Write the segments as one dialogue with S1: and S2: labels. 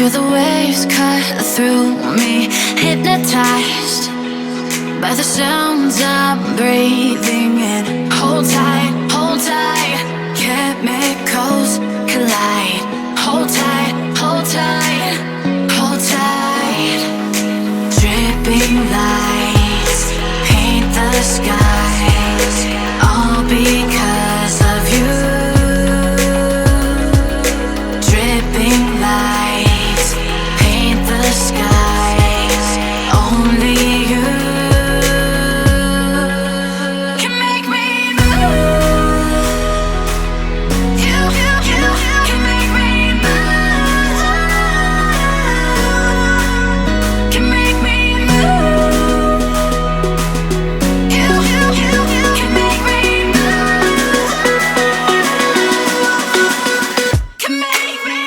S1: Feel the waves cut through me, hypnotized by the sounds I'm breathing in. Hold tight, hold tight, chemicals collide. Hold tight, hold tight, hold tight. Dripping lights paint the skies, all because of you. Dripping lights paint the skies, only you can make me move. You can make me move. Can make me move. You can make me move. Can make me.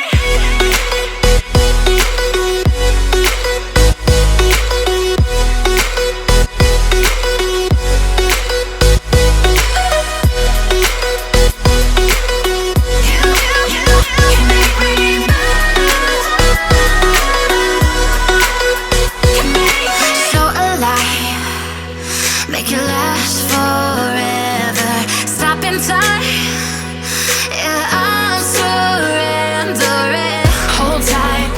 S1: So alive, make it last forever. Stop in time, yeah, I'm surrendering. Hold tight,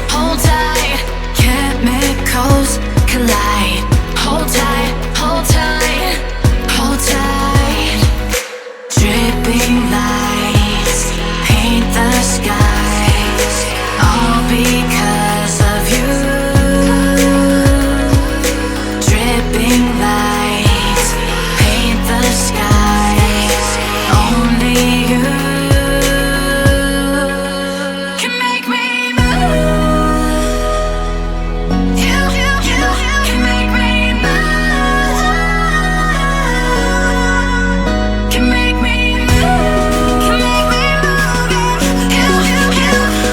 S1: chemicals collide. Hold tight, hold tight, hold tight. Dripping lights paint the skies, all because of you. Dripping lights paint the skies, only you can make me move. You can make me move. Can make me move. Can make me move. You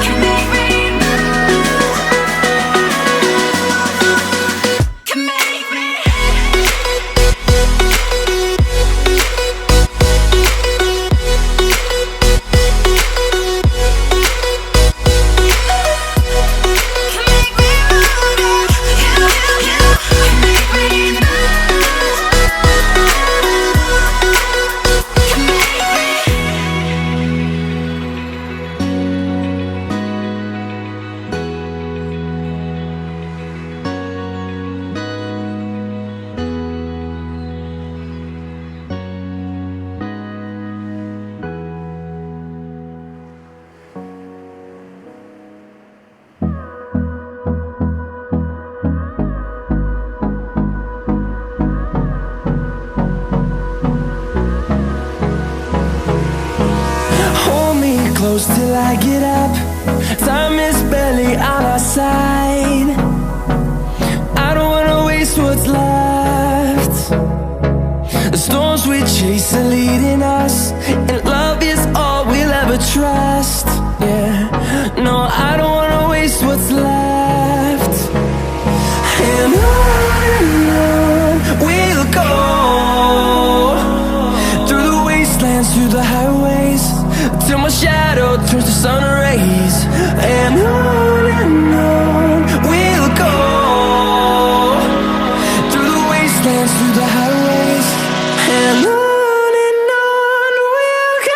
S1: can make me move. Can make me.
S2: Hold me close till I get up. Time is barely on our side. I don't wanna waste what's left. The storms we chase are leading us, and love is all we'll ever trust. Yeah, no, I don't wanna waste what's left. And on we'll go, through the wastelands, through the highways, till my shadow turns to sun rays. And on we'll go, through the wastelands, through the highways, and on we'll go.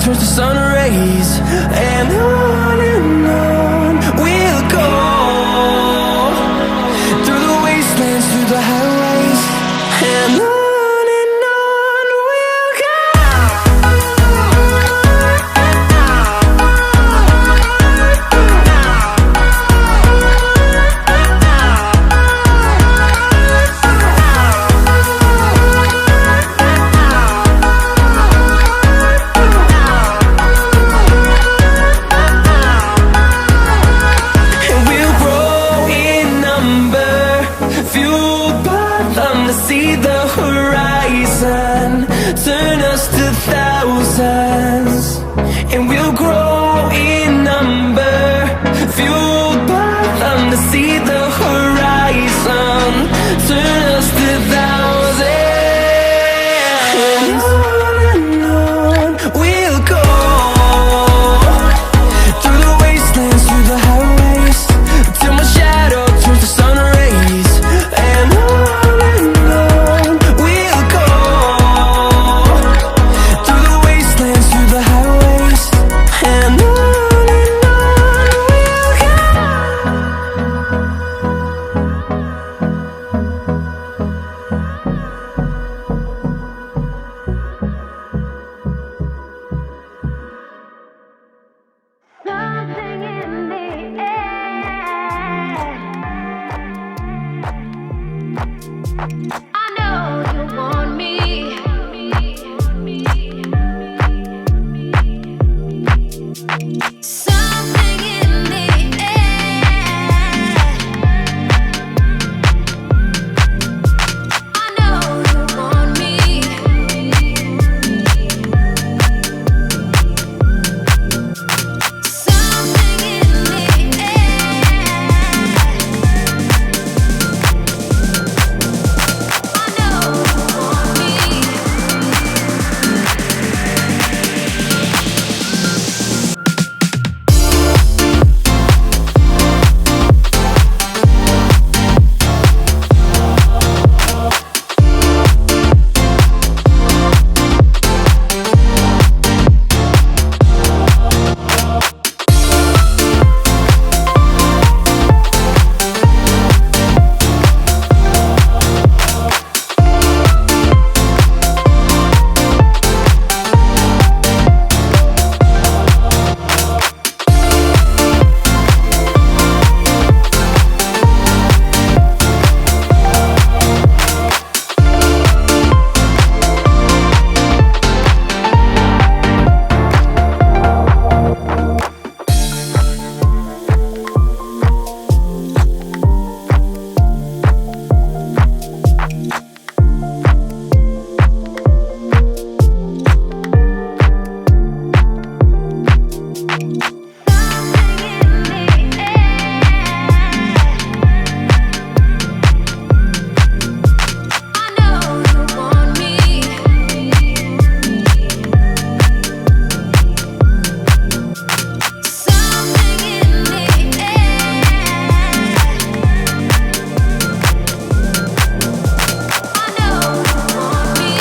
S2: Turns to sun rays, and on we'll go. horizon, turn us to thousands, and we'll grow in number, fueled by them to see the horizon, turn us to thousands, and on we'll go, through the wastelands, through the highways, till my shadow turns to sun rays, and on we'll go, through the wastelands, through the highways, and on we'll go.
S1: Something in the air. I know you want me. Something in the air. I know you want me. Something in the air. I know you want me.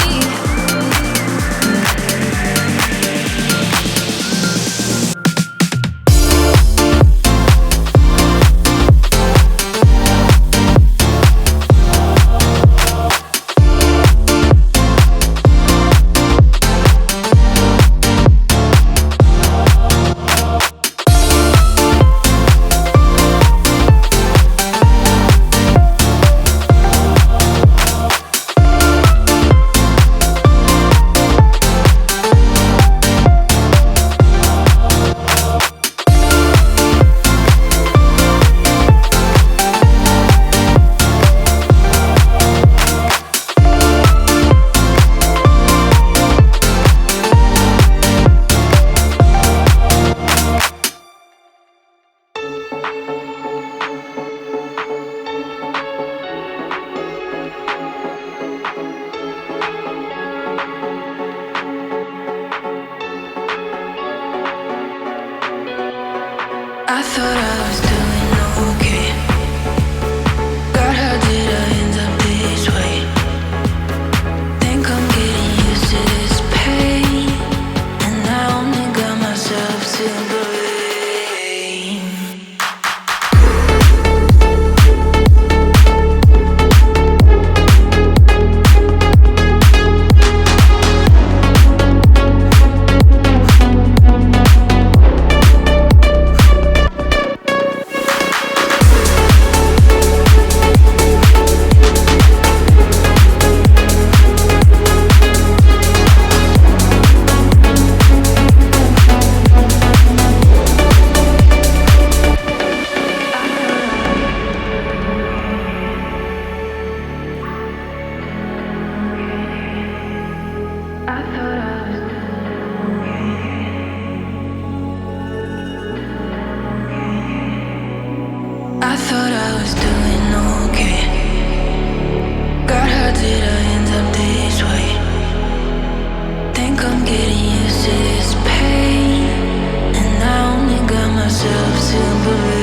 S2: I thought I was doing okay. God, how did I end up this way? Think I'm getting used to this pain, and I only got myself to blame.
S1: I thought I was doing okay. God, how did I end up this way? Think I'm getting used to this pain, and I only got myself to believe.